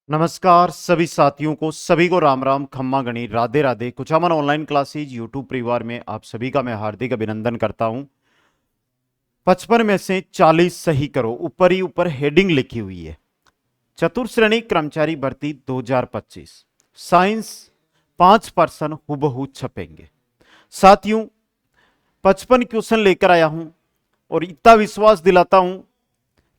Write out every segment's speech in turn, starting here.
नमस्कार सभी साथियों को, सभी को राम राम, खम्मा गणी, Radhe Radhe. Kuchaman online classes YouTube परिवार में आप सभी का मैं हार्दिक अभिनंदन करता हूं। 55 में से 40 सही करो, ऊपर ही ऊपर हेडिंग लिखी हुई है, चतुर्थ श्रेणी कर्मचारी भर्ती 2025 साइंस 5% हुबहू छपेंगे। साथियों, 55 क्वेश्चन लेकर आया हूं और इतना विश्वास दिलाता हूं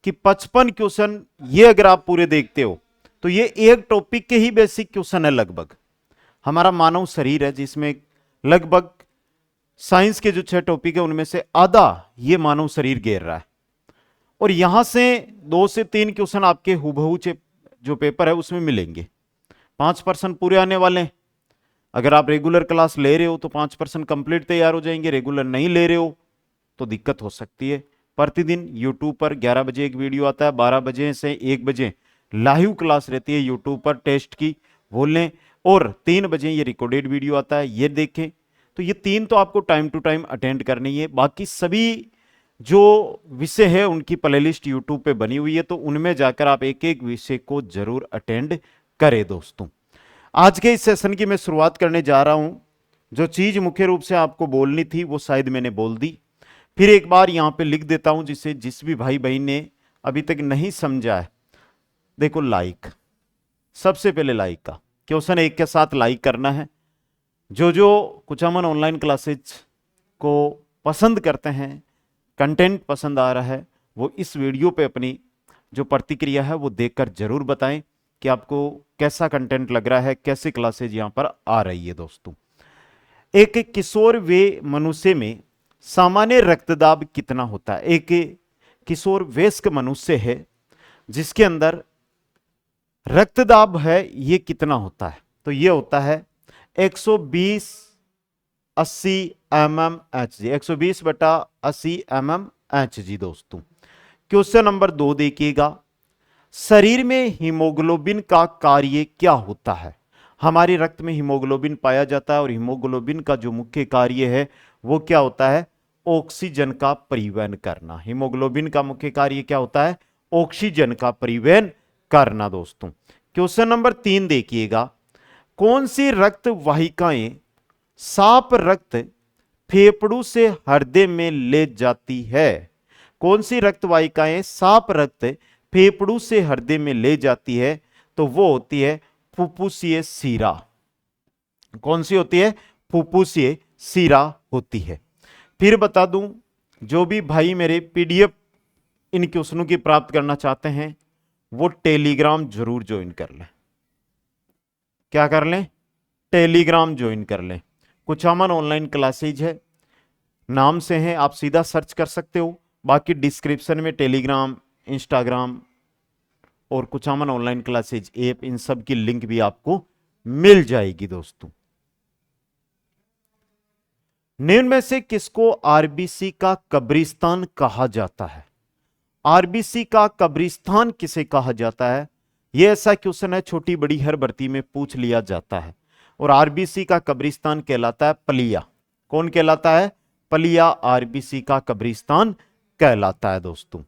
कि 55 क्वेश्चन ये अगर आप पूरे देखते हो तो ये एक टॉपिक के ही बेसिक क्वेश्चन है। लगभग हमारा मानव शरीर है जिसमें लगभग साइंस के जो 6 टॉपिक है उनमें से आधा ये मानव शरीर घेर रहा है। और यहां से 2 से 3 क्वेश्चन आपके हुबहू जो पेपर है उसमें मिलेंगे। 5% पूरे आने वाले हैं। अगर आप रेगुलर क्लास ले रहे हो तो 5% कंप्लीट तैयार हो जाएंगे, रेगुलर नहीं ले रहे हो तो दिक्कत हो सकती है। प्रतिदिन यूट्यूब पर 11 बजे एक वीडियो आता है, 12 बजे से 1 बजे लाइव क्लास रहती है यूट्यूब पर टेस्ट की, वो लें। और 3 बजे ये रिकॉर्डेड वीडियो आता है, ये देखें। तो ये 3 तो आपको टाइम टू टाइम अटेंड करनी है। बाकी सभी जो विषय है उनकी प्लेलिस्ट यूट्यूब पे बनी हुई है, तो उनमें जाकर आप एक एक विषय को जरूर अटेंड करें। दोस्तों, आज के इस सेशन की मैं शुरुआत करने जा रहा हूं। जो चीज मुख्य रूप से आपको बोलनी थी वो शायद मैंने बोल दी। फिर एक बार यहां पे लिख देता हूं, जिसे जिस भी भाई बहन ने अभी तक नहीं समझा है, देखो लाइक, सबसे पहले लाइक का क्वेश्चन एक के साथ लाइक करना है। जो जो कुचामन ऑनलाइन क्लासेज को पसंद करते हैं, कंटेंट पसंद आ रहा है, वो इस वीडियो पे अपनी जो प्रतिक्रिया है वो देखकर जरूर बताएं कि आपको कैसा कंटेंट लग रहा है, कैसे क्लासेज यहां पर आ रही है। दोस्तों, एक किशोर वे मनुष्य में सामान्य रक्तदाब कितना होता है? एक किशोर वयस्क मनुष्य है जिसके अंदर रक्तदाब है, ये कितना होता है? तो ये होता है 120/80 mmHg, 120/80 mmHg। दोस्तों, क्वेश्चन नंबर 2 देखिएगा। शरीर में हीमोग्लोबिन का कार्य क्या होता है? हमारे रक्त में हीमोग्लोबिन पाया जाता है और हीमोग्लोबिन का जो मुख्य कार्य है वो क्या होता है? ऑक्सीजन का परिवहन करना। हीमोग्लोबिन का मुख्य कार्य क्या होता है? ऑक्सीजन का परिवहन करना। दोस्तों, क्वेश्चन नंबर 3 देखिएगा। कौन सी रक्त वाहिकाएं साफ रक्त फेफड़ों से हृदय में ले जाती है? कौन सी रक्त वाहिकाएं साफ रक्त फेफड़ों से हृदय में ले जाती है? तो वो होती है फुफ्फुसीय शिरा। कौन सी होती है? फुफ्फुसीय शिरा होती है। फिर बता दूं, जो भी भाई मेरे पीडीएफ इन क्वेश्चनों की प्राप्त करना चाहते हैं वो टेलीग्राम जरूर ज्वाइन कर लें। क्या कर लें? टेलीग्राम ज्वाइन कर लें। कुचामन ऑनलाइन क्लासेज है, नाम से है, आप सीधा सर्च कर सकते हो। बाकी डिस्क्रिप्शन में टेलीग्राम, इंस्टाग्राम और कुचामन ऑनलाइन क्लासेज ऐप, इन सब की लिंक भी आपको मिल जाएगी। दोस्तों, निम्न में से किसको आरबीसी का कब्रिस्तान कहा जाता है? आरबीसी का कब्रिस्तान किसे कहा जाता है? यह ऐसा क्वेश्चन है, छोटी बड़ी हर भर्ती में पूछ लिया जाता है। और आरबीसी का कब्रिस्तान कहलाता है पलिया। कौन कहलाता है? पलिया आरबीसी का कब्रिस्तान कहलाता है। दोस्तों,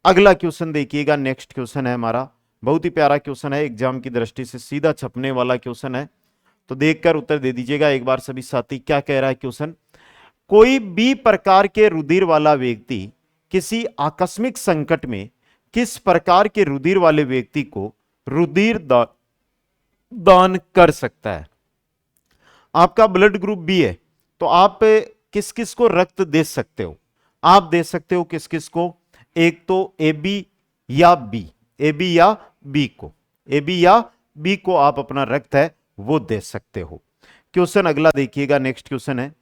अगला क्वेश्चन देखिएगा। नेक्स्ट क्वेश्चन है हमारा, बहुत ही प्यारा क्वेश्चन है, एग्जाम की दृष्टि से सीधा छपने वाला क्वेश्चन है, तो देखकर उत्तर दे दीजिएगा एक बार सभी साथी। क्या कह रहा है क्वेश्चन? कोई भी प्रकार के रुधिर वाला व्यक्ति किसी आकस्मिक संकट में किस प्रकार के रुधिर वाले व्यक्ति को रुधिर दान कर सकता है? आपका ब्लड ग्रुप बी है तो आप किस किस को रक्त दे सकते हो? आप दे सकते हो किस किस को? एक तो ए बी या बी, ए बी या बी को, ए बी या बी को आप अपना रक्त है वो दे सकते हो। क्वेश्चन अगला देखिएगा। नेक्स्ट क्वेश्चन है,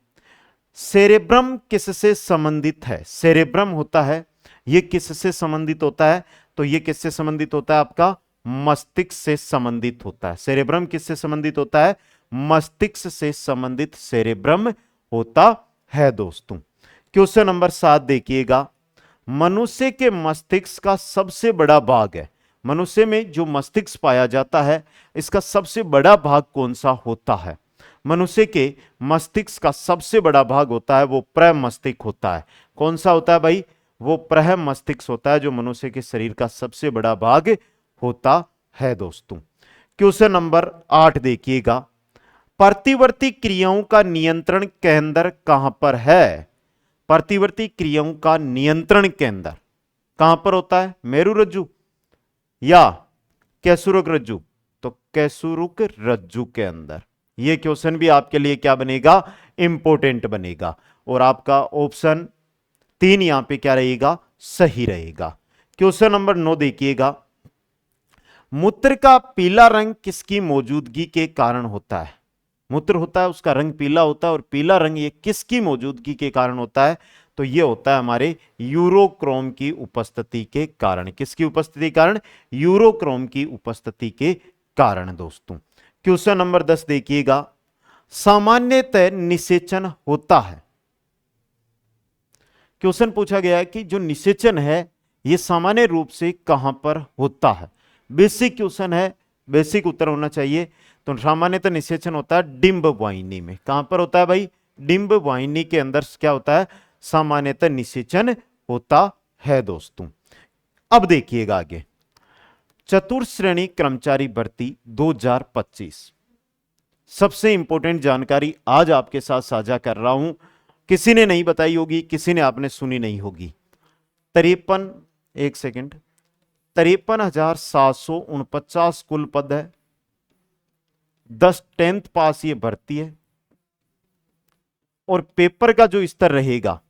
सेरेब्रम किससे संबंधित है? सेरेब्रम होता है, यह किससे संबंधित होता है? तो यह किससे संबंधित होता है? आपका मस्तिष्क से संबंधित होता है। सेरेब्रम किससे संबंधित होता है? मस्तिष्क से संबंधित सेरेब्रम होता है। दोस्तों, क्वेश्चन नंबर 7 देखिएगा। मनुष्य के मस्तिष्क का सबसे बड़ा भाग है, मनुष्य में जो मस्तिष्क पाया जाता है इसका सबसे बड़ा भाग कौन सा होता है? मनुष्य के मस्तिष्क का सबसे बड़ा भाग होता है वो प्रमस्तिष्क होता है। कौन सा होता है भाई? वो प्रमस्तिष्क होता है जो मनुष्य के शरीर का सबसे बड़ा भाग होता है। दोस्तों, क्वेश्चन नंबर 8 देखिएगा, प्रतिवर्ती क्रियाओं का नियंत्रण केंद्र कहां पर है? प्रतिवर्ती क्रियाओं का नियंत्रण केंद्र कहां पर होता है? मेरु रज्जु या कैसुरक रज्जु? तो कैसुरुक रज्जु के अंदर। यह क्वेश्चन भी आपके लिए क्या बनेगा? इंपॉर्टेंट बनेगा। और आपका ऑप्शन 3 यहां पे क्या रहेगा? सही रहेगा। क्वेश्चन नंबर 9 देखिएगा, मूत्र का पीला रंग किसकी मौजूदगी के कारण होता है? मूत्र होता है, उसका रंग पीला होता है, और पीला रंग ये किसकी मौजूदगी के कारण होता है? तो ये होता है हमारे यूरोक्रोम की उपस्थिति के कारण। किसकी उपस्थिति के कारण? यूरोक्रोम की उपस्थिति के कारण दोस्तों। क्वेश्चन नंबर 10 देखिएगा, सामान्यतः निषेचन होता है। क्वेश्चन पूछा गया है कि जो निषेचन है यह सामान्य रूप से कहां पर होता है? बेसिक क्वेश्चन है, बेसिक उत्तर होना चाहिए। तो सामान्यतः निषेचन होता है डिंब वाहिनी में। कहां पर होता है भाई? डिंब वाहिनी के अंदर क्या होता है? सामान्यतः निषेचन होता है दोस्तों। अब देखिएगा आगे, चतुर्थ श्रेणी कर्मचारी भर्ती 2025, सबसे इंपॉर्टेंट जानकारी आज आपके साथ साझा कर रहा हूं। किसी ने नहीं बताई होगी, किसी ने आपने सुनी नहीं होगी। 53,749 कुल पद है। 10 10th पास ये भर्ती है। और पेपर का जो स्तर रहेगा,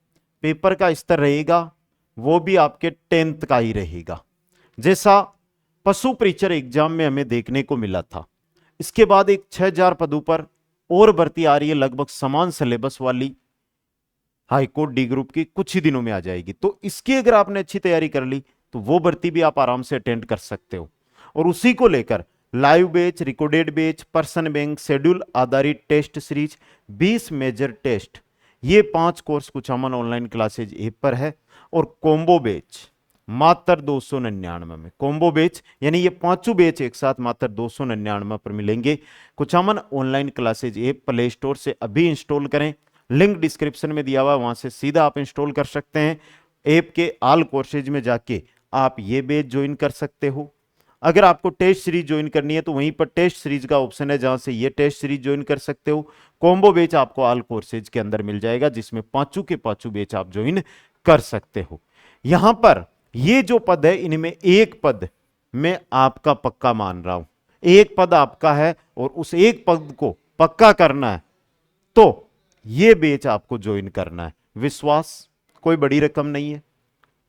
पेपर का स्तर रहेगा वो भी आपके 10th का ही रहेगा, जैसा पशु परीक्षर एग्जाम में हमें देखने को मिला था। इसके बाद एक 6000 पदों पर और भर्ती आ रही है, लगभग समान सिलेबस वाली, हाईकोर्ट डी ग्रुप की, कुछ ही दिनों में आ जाएगी। तो इसकी अगर आपने अच्छी तैयारी कर ली तो वो भर्ती भी आप आराम से अटेंड कर सकते हो। और उसी को लेकर live batch, recorded batch, person bank, schedule आधारित टेस्ट सीरीज, 20 मेजर टेस्ट, ये 5 course Kuchaman online classes app पर है। और कॉम्बो बैच मात्र 299 में। कॉम्बो बैच यानी ये 5 बैच एक साथ मात्र 299 पर मिलेंगे। Kuchaman online classes app play store से अभी इंस्टॉल करें, लिंक डिस्क्रिप्शन में दिया हुआ है, वहां से सीधा आप इंस्टॉल कर सकते हैं। ऐप के ऑल कोर्सेज में जाके आप ये बैच ज्वाइन कर सकते हो। अगर आपको टेस्ट सीरीज ज्वाइन करनी है तो वहीं पर टेस्ट सीरीज का ऑप्शन है, जहां से ये टेस्ट सीरीज ज्वाइन कर सकते हो। कॉम्बो बैच आपको ऑल कोर्सेज के अंदर मिल जाएगा, जिसमें 5 के 5 बैच आप ज्वाइन कर सकते हो। यहां पर ये जो पद है, इनमें एक पद मैं आपका पक्का मान रहा हूं, एक पद आपका है और उस एक पद को पक्का करना है तो ये बैच आपको ज्वाइन करना है। विश्वास, कोई बड़ी रकम नहीं है,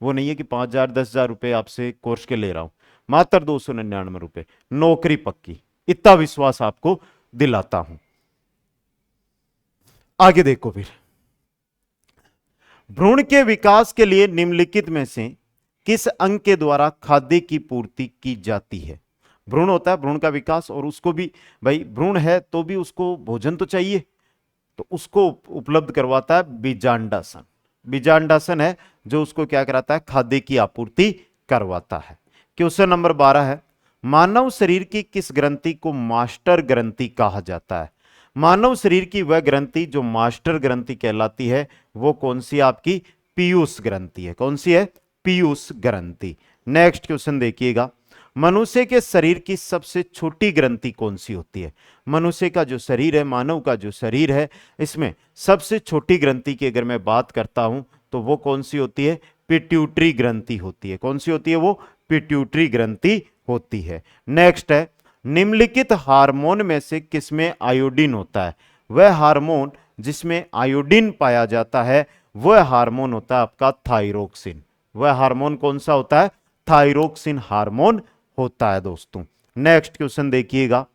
वो नहीं है कि 5,000 10,000 रुपए आपसे कोर्स के ले रहा हूं, मात्र 299 रुपए, नौकरी पक्की, इतना विश्वास आपको दिलाता हूं। आगे देखो फिर, भ्रूण के विकास के लिए निम्नलिखित में से किस अंग के द्वारा खाद्य की पूर्ति की जाती है? भ्रूण होता है, भ्रूण का विकास, और उसको भी भाई भ्रूण है तो भी उसको भोजन तो चाहिए, तो उसको उपलब्ध करवाता है बीजांडासन। बीजांडासन है जो उसको क्या कराता है? खाद्य की आपूर्ति करवाता है। क्वेश्चन नंबर 12 है, मानव शरीर की किस ग्रंथि को मास्टर ग्रंथि कहा जाता है? मानव शरीर की वह ग्रंथि जो मास्टर ग्रंथि कहलाती है वो कौन सी? आपकी पीयूष ग्रंथि है। कौन सी है? पीयूष ग्रंथि। नेक्स्ट क्वेश्चन देखिएगा, मनुष्य के शरीर की सबसे छोटी ग्रंथि कौन सी होती है? मनुष्य का जो शरीर है, मानव का जो शरीर है, इसमें सबसे छोटी ग्रंथि की अगर मैं बात करता हूं तो वो कौन सी होती है? पिट्यूटरी ग्रंथि होती है। कौन सी होती है? वो पिट्यूटरी ग्रंथि होती है। नेक्स्ट है, निम्नलिखित हार्मोन में से किसमें आयोडीन होता है? वह हार्मोन जिसमें आयोडीन पाया जाता है वह हार्मोन होता है आपका थायरोक्सिन। वह हार्मोन कौन सा होता है? थायरोक्सिन हार्मोन होता है दोस्तों। नेक्स्ट क्वेश्चन देखिएगा,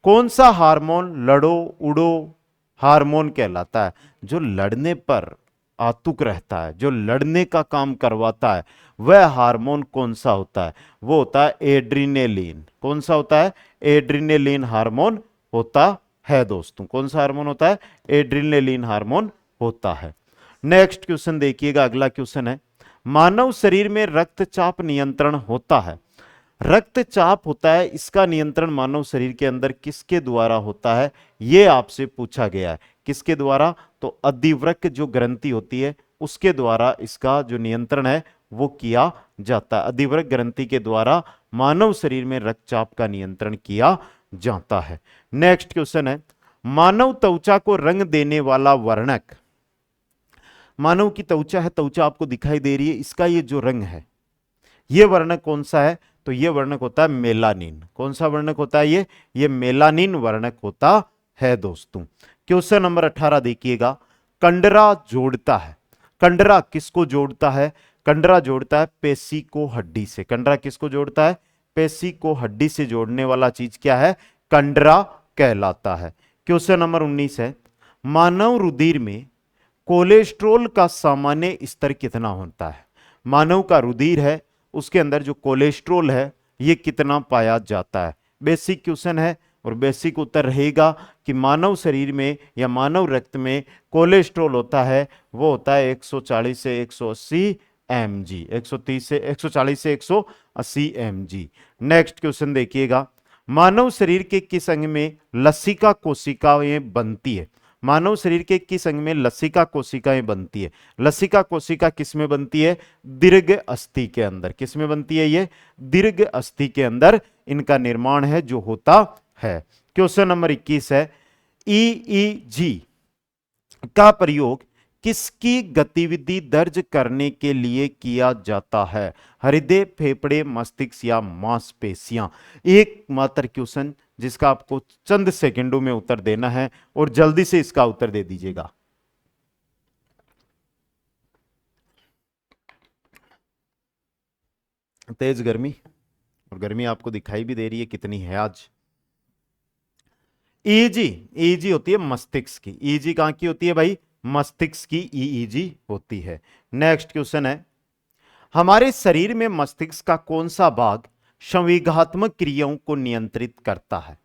कौन सा हार्मोन लड़ो उड़ो हार्मोन कहलाता है? जो लड़ने पर आतुक रहता है, जो लड़ने का काम करवाता है, वह हार्मोन कौन सा होता है? वो होता है एड्रीनेलिन। कौन सा होता है? एड्रीनेलिन हार्मोन होता है दोस्तों। कौन सा हार्मोन होता है? एड्रीनेलिन हार्मोन होता है। नेक्स्ट क्वेश्चन देखिएगा, अगला क्वेश्चन है, मानव शरीर में रक्तचाप नियंत्रण होता है। रक्तचाप होता है, इसका नियंत्रण मानव शरीर के अंदर किसके द्वारा होता है? यह आपसे पूछा गया है। किसके द्वारा? तो अधिवृक्क जो ग्रंथि होती है उसके द्वारा इसका जो नियंत्रण है वो किया जाता है। अधिवृक्क ग्रंथि के द्वारा मानव शरीर में रक्तचाप का नियंत्रण किया जाता है। नेक्स्ट क्वेश्चन है, मानव त्वचा को रंग देने वाला वर्णक। मानव की त्वचा है, त्वचा आपको दिखाई दे रही है, इसका ये जो रंग है, ये वर्णक कौन सा है? तो ये वर्णक होता है मेलानिन। कौन सा वर्णक होता है ये मेलानिन वर्णक होता है दोस्तों। क्वेश्चन नंबर 18 देखिएगा, कंडरा जोड़ता है। कंडरा किसको जोड़ता है? कंडरा जोड़ता है पेशी को हड्डी से। कंडरा किसको जोड़ता है? पेशी को हड्डी से जोड़ने वाला चीज क्या है? कंडरा कहलाता है। क्वेश्चन नंबर 19 है, मानव रुधिर में कोलेस्ट्रॉल का सामान्य स्तर कितना होता है? मानव का रुधिर है, उसके अंदर जो कोलेस्ट्रॉल है ये कितना पाया जाता है? बेसिक क्वेश्चन है और बेसिक उत्तर रहेगा कि मानव शरीर में या मानव रक्त में कोलेस्ट्रॉल होता है, वो होता है 140 से 180 mg, 130 से 140 से 180 mg। नेक्स्ट क्वेश्चन देखिएगा, मानव शरीर के किस अंग में लसिका कोशिकाएं बनती है? मानव शरीर के किस अंग में लसिका कोशिकाएं बनती है? लसिका कोशिका किस में बनती है? दीर्घ अस्थि के अंदर। किस में बनती है? ये दीर्घ अस्थि के अंदर इनका निर्माण है जो होता है। क्वेश्चन नंबर 21 है, ईईजी का प्रयोग किसकी गतिविधि दर्ज करने के लिए किया जाता है? हृदय, फेफड़े, मस्तिष्क या मांसपेशियां? एकमात्र क्वेश्चन जिसका आपको चंद सेकंडों में उत्तर देना है और जल्दी से इसका उत्तर दे दीजिएगा। तेज गर्मी, और गर्मी आपको दिखाई भी दे रही है कितनी है आज। ईईजी, ईईजी होती है मस्तिष्क की। ईईजी कहां की होती है भाई? मस्तिष्क की ईईजी होती है। नेक्स्ट क्वेश्चन है, हमारे शरीर में मस्तिष्क का कौन सा भाग संवेगात्मक क्रियाओं को नियंत्रित करता है?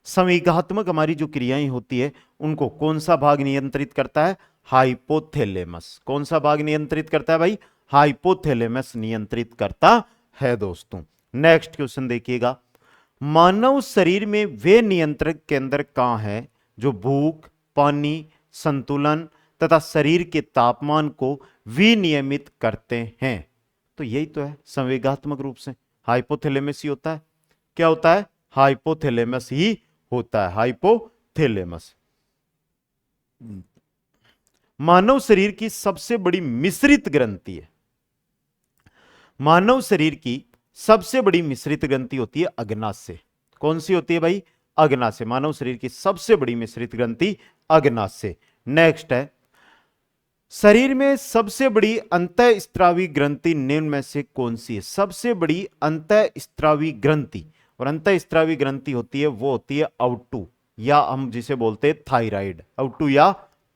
संवेगात्मक हमारी जो क्रियाएं होती है उनको कौन सा भाग नियंत्रित करता है? हाइपोथैलेमस। कौन सा भाग नियंत्रित करता है भाई? हाइपोथैलेमस नियंत्रित करता है दोस्तों। नेक्स्ट क्वेश्चन देखिएगा, मानव शरीर में वे नियंत्रक केंद्र कहां है जो भूख, पानी, संतुलन तथा शरीर के तापमान को विनियमित करते हैं? तो यही तो है संवेगात्मक रूप से हाइपोथैलेमस ही होता है। क्या होता है? हाइपोथैलेमस ही होता है, हाइपोथैलेमस। मानव शरीर की सबसे बड़ी मिश्रित ग्रंथि है। मानव शरीर की सबसे बड़ी मिश्रित ग्रंथि होती है अग्नाशय। कौन सी होती है भाई? अग्नाशय। मानव शरीर की सबसे बड़ी मिश्रित ग्रंथि अग्नाशय। नेक्स्ट है, शरीर में सबसे बड़ी अंतःस्त्रावी ग्रंथि निम्न में से कौन सी है? सबसे बड़ी अंतःस्त्रावी ग्रंथि, और अंतःस्त्रावी ग्रंथि होती है वो होती है आउटू, या हम जिसे बोलते हैं थायराइड। आउटू या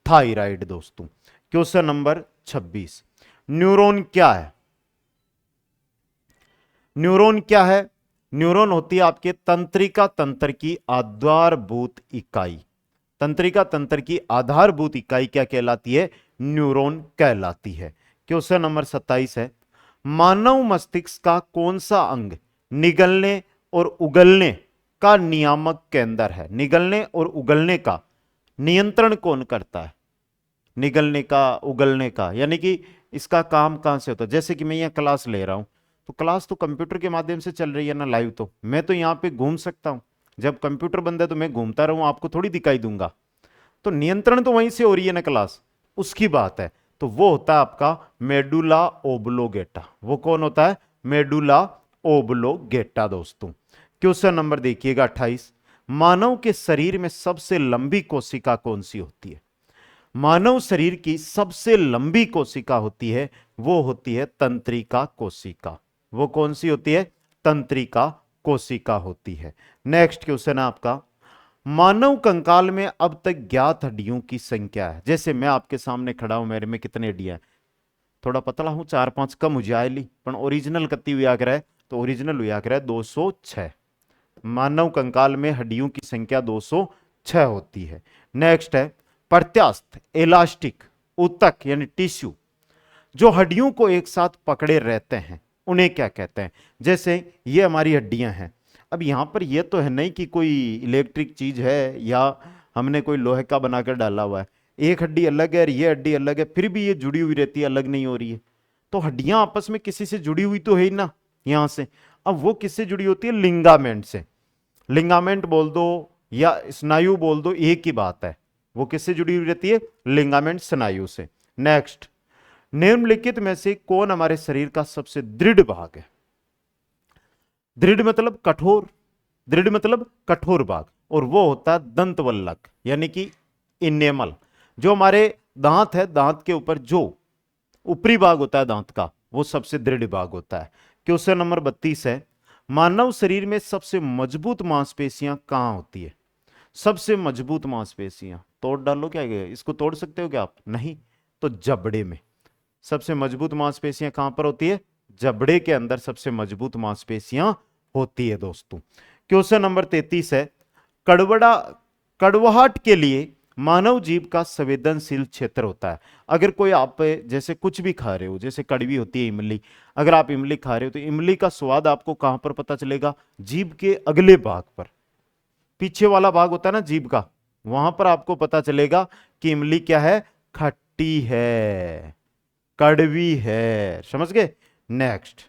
थायराइड दोस्तों। क्वेश्चन नंबर 26, न्यूरॉन क्या है? न्यूरॉन क्या है? न्यूरॉन होती है आपके तंत्रिका तंत्र की आधारभूत इकाई। तंत्रिका तंत्र की आधारभूत इकाई क्या कहलाती है? न्यूरॉन कहलाती है। क्वेश्चन नंबर 27 है, मानव मस्तिष्क का कौन सा अंग निगलने और उगलने का नियामक केंद्र है? निगलने और उगलने का नियंत्रण कौन करता है? निगलने का, उगलने का, यानी कि इसका काम कहां से होता है? जैसे कि मैं यहां क्लास ले रहा हूं, तो क्लास तो कंप्यूटर के माध्यम से चल रही है ना लाइव, तो मैं तो यहां पे घूम सकता हूं। जब कंप्यूटर बंद है तो मैं घूमता रहूं, आपको थोड़ी दिखाई दूंगा। तो नियंत्रण तो वहीं से हो रही है ना क्लास, उसकी बात है। तो वो होता है आपका मेडुला ओब्लोगेटा। वो कौन होता है? मेडुला ओब्लोगेटा दोस्तों। क्वेश्चन नंबर देखिएगा 28, मानव के शरीर में सबसे लंबी कोशिका कौन सी होती है? मानव शरीर की सबसे लंबी कोशिका होती है वो होती है तंत्रिका कोशिका। वो कौन सी होती है? तंत्रिका कोशिका होती है। नेक्स्ट क्वेश्चन है आपका, मानव कंकाल में अब तक ज्ञात हड्डियों की संख्या है? जैसे मैं आपके सामने खड़ा हूं, मेरे में कितने हड्डियां हैं? थोड़ा पतला हूं, 4-5 कम हो जाए, पर ओरिजिनल कत्ती हुई आकर है, तो ओरिजिनल हुई आकर है 206। मानव कंकाल में हड्डियों की संख्या 206 होती है। नेक्स्ट है, प्रत्यास्थ, इलास्टिक, ऊतक यानी टिश्यू जो हड्डियों को एक साथ पकड़े रहते हैं उन्हें क्या कहते हैं? जैसे ये हमारी हड्डियां हैं, अब यहां पर ये तो है नहीं कि कोई इलेक्ट्रिक चीज है या हमने कोई लोहे का बनाकर डाला हुआ है। एक हड्डी अलग है और ये हड्डी अलग है, फिर भी ये जुड़ी हुई रहती है, अलग नहीं हो रही है। तो हड्डियां आपस में किसी से जुड़ी हुई तो है ही ना, यहां से। अब वो किससे जुड़ी होती है? लिंगामेंट से। लिगामेंट बोल दो या स्नायु बोल दो, एक ही बात है। वो किससे जुड़ी हुई रहती है? लिगामेंट, स्नायु से। नेक्स्ट, निम्नलिखित में से कौन हमारे शरीर का सबसे दृढ़ भाग है? दृढ़ मतलब कठोर, दृढ़ मतलब कठोर भाग, और वो होता है दंतवल्लक यानी कि इनेमल। जो हमारे दांत है, दांत के ऊपर जो ऊपरी भाग होता है दांत का, वो सबसे दृढ़ भाग होता है। क्वेश्चन नंबर 32 है, मानव शरीर में सबसे मजबूत मांसपेशियां कहां होती है? सबसे मजबूत मांसपेशियां तोड़ डालो क्या, इसको तोड़ सकते हो क्या आप? नहीं। तो जबड़े में सबसे मजबूत मांसपेशियां कहां पर होती है? जबड़े के अंदर सबसे मजबूत मांसपेशियां होती है दोस्तों। क्वेश्चन नंबर 33 है, कड़वड़ा कड़वाहट के लिए मानव जीव का संवेदनशील क्षेत्र होता है। अगर कोई आप जैसे कुछ भी खा रहे हो, जैसे कड़वी होती है इमली, अगर आप इमली खा रहे हो तो इमली का स्वाद आपको कहां पर पता चलेगा? जीभ के अगले भाग पर, पीछे वाला भाग होता है ना जीभ का, वहां पर आपको पता चलेगा कि इमली क्या है? खट्टी है, कड़वी है। समझ गए? नेक्स्ट,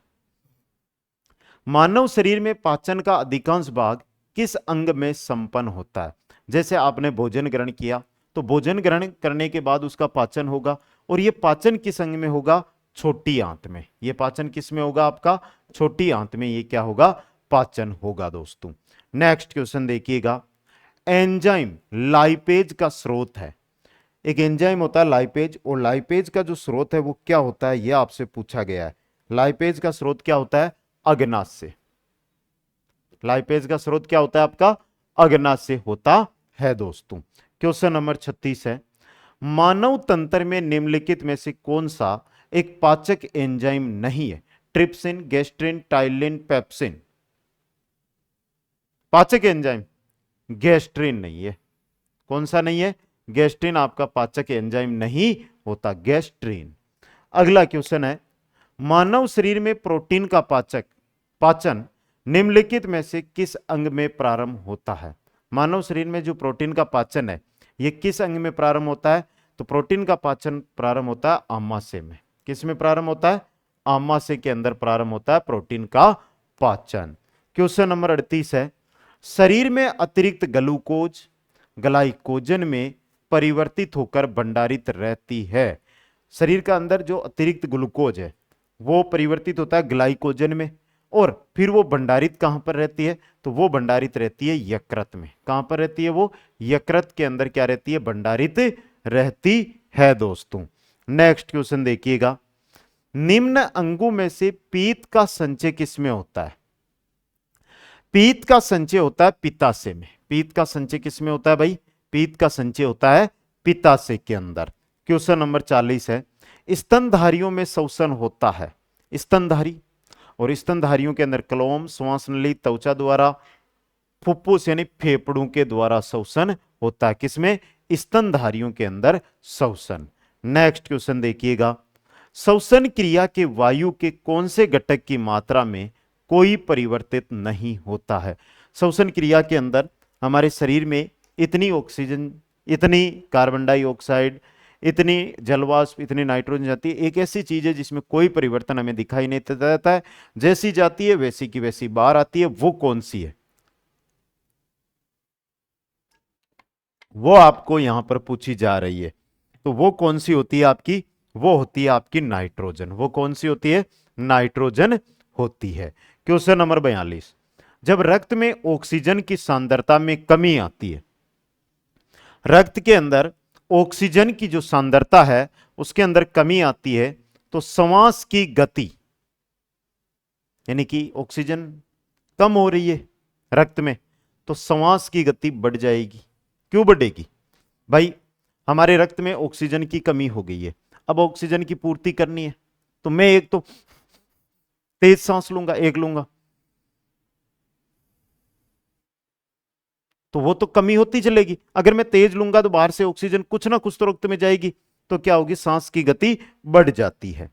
मानव शरीर में पाचन का अधिकांश भाग किस अंग में संपन्न होता है? जैसे आपने भोजन ग्रहण किया, तो भोजन ग्रहण करने के बाद उसका पाचन होगा, और यह पाचन किस अंग में होगा? छोटी आंत में। यह पाचन किस में होगा आपका? छोटी आंत में। यह क्या होगा? पाचन होगा दोस्तों। नेक्स्ट क्वेश्चन देखिएगा, एंजाइम लाइपेज का स्रोत है। एक एंजाइम होता है लाइपेज, और लाइपेज का जो स्रोत है वो क्या होता है, यह आपसे पूछा गया है। लाइपेज का स्रोत क्या होता है? अग्नाशय से। लाइपेज का स्रोत क्या होता है आपका? अग्नाशय से होता है दोस्तों। क्वेश्चन नंबर 36 है, मानव तंत्र में निम्नलिखित में से कौन सा एक पाचक एंजाइम नहीं है? Trypsin, gastrin, ptyalin, pepsin. पाचक एंजाइम गैस्ट्रिन नहीं है। कौन सा नहीं है? गैस्ट्रिन आपका पाचक एंजाइम नहीं होता, गैस्ट्रिन। अगला क्वेश्चन है, मानव शरीर में प्रोटीन का पाचन निम्नलिखित में से किस अंग में प्रारंभ होता है? मानव शरीर में जो प्रोटीन का पाचन है, यह किस अंग में प्रारंभ होता है? तो प्रोटीन का पाचन प्रारंभ होता है आमाशय में। किस में प्रारंभ होता है? आमाशय के अंदर प्रारंभ होता है प्रोटीन का पाचन। क्वेश्चन नंबर 38 है, शरीर में अतिरिक्त ग्लूकोज ग्लाइकोजन में परिवर्तित होकर भंडारित रहती है। शरीर का अंदर जो अतिरिक्त ग्लूकोज है वो परिवर्तित होता है ग्लाइकोजन में, और फिर वो भंडारित कहां पर रहती है? तो वो भंडारित रहती है यकृत में। कहां पर रहती है वो? यकृत के अंदर क्या रहती है? भंडारित रहती है दोस्तों। नेक्स्ट क्वेश्चन देखिएगा, निम्न अंगों में से पीत का संचय किसमें होता है? पीत का संचय होता है पित्ताशय में। पीत का संचय किसमें होता है भाई? पीत का संचय होता है पित्ताशय के अंदर। क्वेश्चन नंबर 40 है, स्तनधारियों में श्वसन होता है। स्तनधारी, और स्तनधारियों के अंदर क्लोम, श्वास नली, त्वचा द्वारा, फुफ्फुस यानी फेफड़ों के द्वारा श्वसन होता है। किसमें? स्तनधारियों के अंदर श्वसन। नेक्स्ट क्वेश्चन देखिएगा, श्वसन क्रिया के वायु के कौन से घटक की मात्रा में कोई परिवर्तित नहीं होता है? श्वसन क्रिया के अंदर हमारे शरीर में इतनी ऑक्सीजन, इतनी कार्बन डाइऑक्साइड, इतनी जलवाष्प, इतनी नाइट्रोजन जाती है। एक ऐसी चीज है जिसमें कोई परिवर्तन हमें दिखाई नहीं देता है, जैसी जाती है वैसी की वैसी बाहर आती है। वो कौन सी है? वो आपको यहां पर पूछी जा रही है। तो वो कौन सी होती है आपकी? वो होती है आपकी नाइट्रोजन। वो कौन सी होती है? नाइट्रोजन होती है। क्वेश्चन नंबर 42, जब रक्त में ऑक्सीजन की सांद्रता में कमी आती है, रक्त के अंदर ऑक्सीजन की जो सांद्रता है उसके अंदर कमी आती है, तो श्वास की गति, यानी कि ऑक्सीजन कम हो रही है रक्त में, तो श्वास की गति बढ़ जाएगी। क्यों बढ़ेगी भाई? हमारे रक्त में ऑक्सीजन की कमी हो गई है, अब ऑक्सीजन की पूर्ति करनी है, तो मैं एक तो तेज सांस लूंगा, एक लूंगा, तो वो तो कमी होती चलेगी। अगर मैं तेज लूंगा तो बाहर से ऑक्सीजन कुछ ना कुछ तो रक्त में जाएगी, तो क्या होगी? सांस की गति बढ़ जाती है।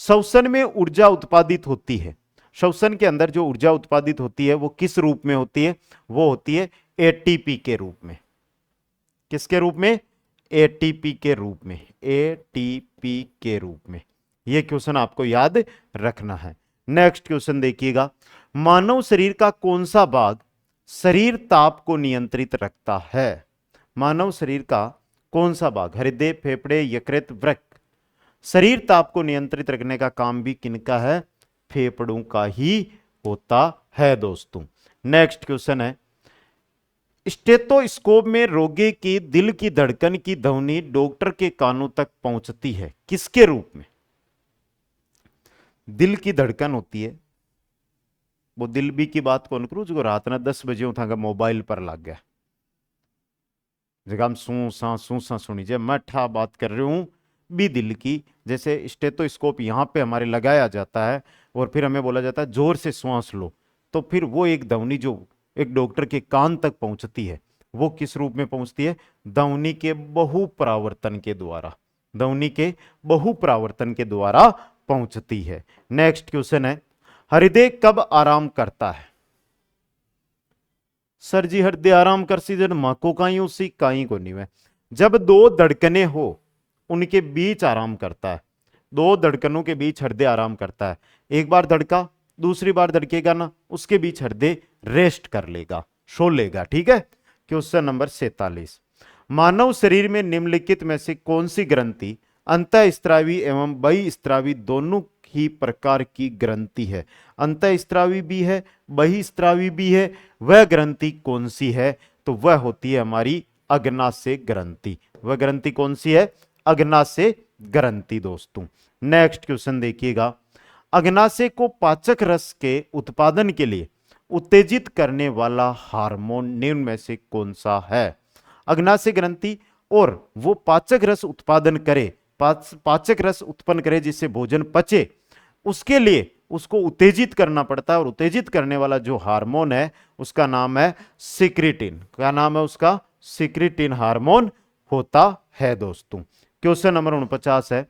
श्वसन में ऊर्जा उत्पादित होती है। श्वसन के अंदर जो ऊर्जा उत्पादित होती है वो किस रूप में होती है? वो होती है एटीपी के रूप में। किसके रूप में? एटीपी के रूप में। एटीपी के रूप में। यह क्वेश्चन आपको याद रखना है। नेक्स्ट क्वेश्चन देखिएगा, मानव शरीर का कौन सा भाग शरीर ताप को नियंत्रित रखता है? मानव शरीर का कौन सा भाग, हृदय, फेफड़े, यकृत, वृक्क? शरीर ताप को नियंत्रित रखने का काम भी किनका है? फेफड़ों का ही होता है दोस्तों। नेक्स्ट क्वेश्चन है, स्टेथोस्कोप में रोगी की दिल की धड़कन की ध्वनि डॉक्टर के कानों तक पहुंचती है किसके रूप में? दिल की धड़कन होती है, वो दिल भी की बात कौन करूं जो रात ना 10 बजे उठा मोबाइल पर लग गया, जगह हम सू सा सुनी जाए, मैं ठा बात कर रही हूं भी दिल की। जैसे स्टेथोस्कोप यहां पे हमारे लगाया जाता है और फिर हमें बोला जाता है जोर से श्वास लो, तो फिर वो एक ध्वनि जो एक डॉक्टर के कान तक पहुंचती है, वो किस रूप में पहुंचती है? ध्वनि के बहुपरावर्तन के द्वारा, ध्वनि के बहुपरावर्तन के द्वारा पहुंचती है। नेक्स्ट क्वेश्चन है, हृदय कब आराम करता है? सर जी हृदय आराम कर सी जन माको काई उसी काई को नहीं है, जब दो धड़कने हो उनके बीच आराम करता है, दो धड़कनों के बीच हृदय आराम करता है। एक बार धड़का, दूसरी बार धड़केगा ना, उसके बीच हृदय रेस्ट कर लेगा, सो लेगा। ठीक है। क्वेश्चन नंबर 47, मानव शरीर में निम्नलिखित में से कौन सी ग्रंथि अंतःस्त्रावी एवं बहिस्त्रावी दोनों ही प्रकार की ग्रंथि है? अंतःस्त्रावी भी है, बहिस्त्रावी भी है, वह ग्रंथि कौन सी है? तो वह होती है हमारी अग्नाशय ग्रंथि। वह ग्रंथि कौन सी है? अग्नाशय ग्रंथि दोस्तों। नेक्स्ट क्वेश्चन देखिएगा, अग्नाशय को पाचक रस के उत्पादन के लिए उत्तेजित करने वाला हार्मोन निम्न में से कौन सा है? अग्नाशय ग्रंथि और वो पाचक रस उत्पादन करे, पाचक रस उत्पन्न करे जिससे भोजन पचे, उसके लिए उसको उत्तेजित करना पड़ता है, और उत्तेजित करने वाला जो हार्मोन है उसका नाम है सिक्रिटिन। क्या नाम है उसका? सिक्रिटिन हार्मोन होता है दोस्तों। क्वेश्चन नंबर 49 है,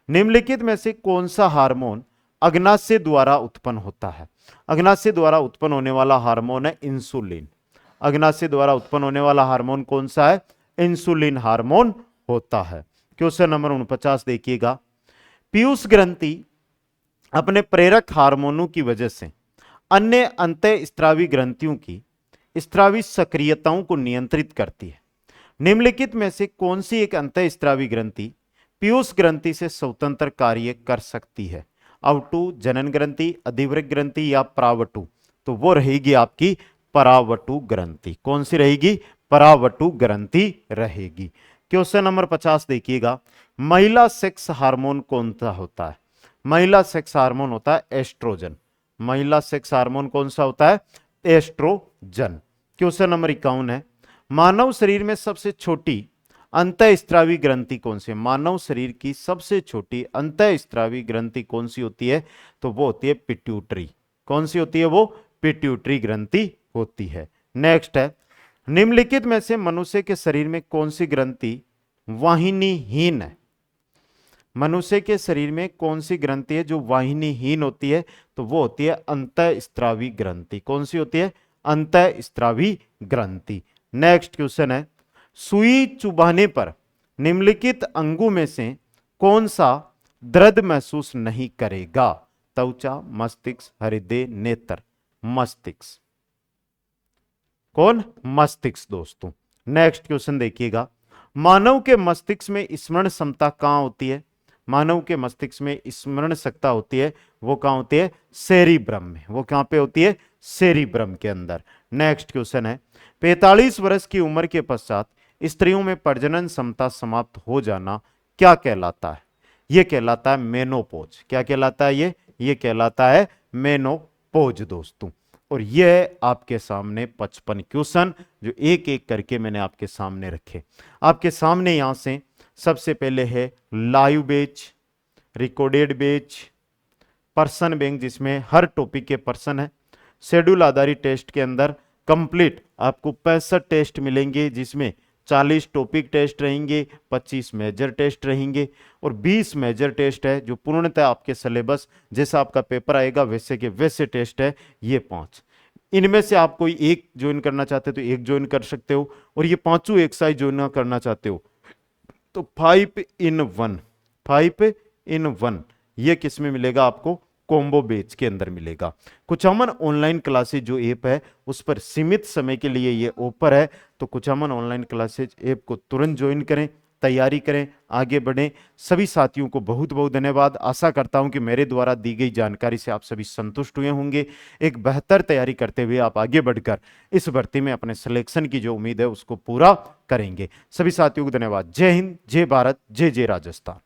निम्नलिखित में से कौन सा हार्मोन अग्नाशय द्वारा उत्पन्न होता है? अग्नाशय द्वारा उत्पन्न होने वाला हार्मोन है इंसुलिन। अग्नाशय द्वारा उत्पन्न होने वाला हार्मोन कौन सा है? इंसुलिन हार्मोन होता है। क्वेश्चन नंबर 49 देखिएगा, पीयूष ग्रंथि अपने प्रेरक हार्मोनों की वजह से अन्य अंतःस्त्रावी ग्रंथियों की स्त्रावी सक्रियताओं को नियंत्रित करती है। निम्नलिखित में से कौन सी एक अंतःस्त्रावी ग्रंथि पीयूष ग्रंथि से स्वतंत्र कार्य कर सकती है? अवटु, जनन ग्रंथि, अधिवृक्क ग्रंथि या परावटु? तो वो रहेगी आपकी परावटु ग्रंथि। कौन सी रहेगी? परावटु ग्रंथि रहेगी। क्वेश्चन नंबर 50 देखिएगा, महिला सेक्स हार्मोन कौन सा होता है? महिला सेक्स हार्मोन होता है एस्ट्रोजन। महिला सेक्स हार्मोन कौन सा होता है? एस्ट्रोजन। क्वेश्चन नंबर 51 है, मानव शरीर में सबसे छोटी अंतःस्त्रावी ग्रंथि कौन सी है? मानव शरीर की सबसे छोटी अंतःस्त्रावी ग्रंथि कौन सी होती है? तो वो होती है पिट्यूटरी। कौन सी होती है वो? पिट्यूटरी ग्रंथि होती है। नेक्स्ट है, निम्नलिखित में से मनुष्य के शरीर में कौन सी ग्रंथि वाहिनीहीन है? मनुष्य के शरीर में कौन सी ग्रंथि है जो वाहिनीहीन होती है? तो वो होती है अंतःस्त्रावी ग्रंथि। कौन सी होती है? अंतःस्त्रावी ग्रंथि। नेक्स्ट क्वेश्चन है, सुई चुभाने पर निम्नलिखित अंगों में से कौन सा दर्द महसूस नहीं करेगा? त्वचा, मस्तिष्क, हृदय, नेत्र? मस्तिष्क। कौन? मस्तिष्क दोस्तों। नेक्स्ट क्वेश्चन देखिएगा, मानव के मस्तिष्क में स्मरण क्षमता कहां होती है? मानव के मस्तिष्क में स्मरण क्षमता होती है, वो कहां होती है? सेरिब्रम में। वो कहां पे होती है? सेरिब्रम के अंदर। नेक्स्ट क्वेश्चन है, 45 वर्ष की उम्र के पश्चात स्त्रियों में प्रजनन क्षमता समाप्त हो जाना क्या कहलाता है? यह कहलाता है मेनोपोज। क्या कहलाता है ये कहलाता है मेनोपोज दोस्तों। और यह आपके सामने 55 क्वेश्चन जो एक एक करके मैंने आपके सामने रखे। आपके सामने यहां से सबसे पहले है live batch, recorded batch, person bank जिसमें हर टॉपिक के पर्सन है, शेड्यूल आधारित टेस्ट के अंदर कंप्लीट आपको 65 टेस्ट मिलेंगे, जिसमें 40 टॉपिक टेस्ट रहेंगे, 25 मेजर टेस्ट रहेंगे और 20 मेजर टेस्ट है जो पूर्णतः आपके सिलेबस जैसा आपका पेपर आएगा वैसे के वैसे टेस्ट है। ये 5, इनमें से आप कोई एक ज्वाइन करना चाहते हो तो एक ज्वाइन कर सकते हो, और ये पांचों एक साथ ज्वाइन करना चाहते हो तो 5 in 1 ये किस में मिलेगा आपको? कॉम्बो बैच के अंदर मिलेगा। कुचामन ऑनलाइन क्लासेज जो ऐप है उस पर सीमित समय के लिए ये ऑफर है, तो कुचामन ऑनलाइन क्लासेज ऐप को तुरंत ज्वाइन करें, तैयारी करें, आगे बढ़ें। सभी साथियों को बहुत बहुत धन्यवाद। आशा करता हूं कि मेरे द्वारा दी गई जानकारी से आप सभी संतुष्ट हुए होंगे। एक बेहतर तैयारी करते हुए आप आगे बढ़कर इस भर्ती में अपने सिलेक्शन की जो उम्मीद है उसको पूरा करेंगे। सभी साथियों को धन्यवाद। जय हिंद, जय भारत, जय जय राजस्थान।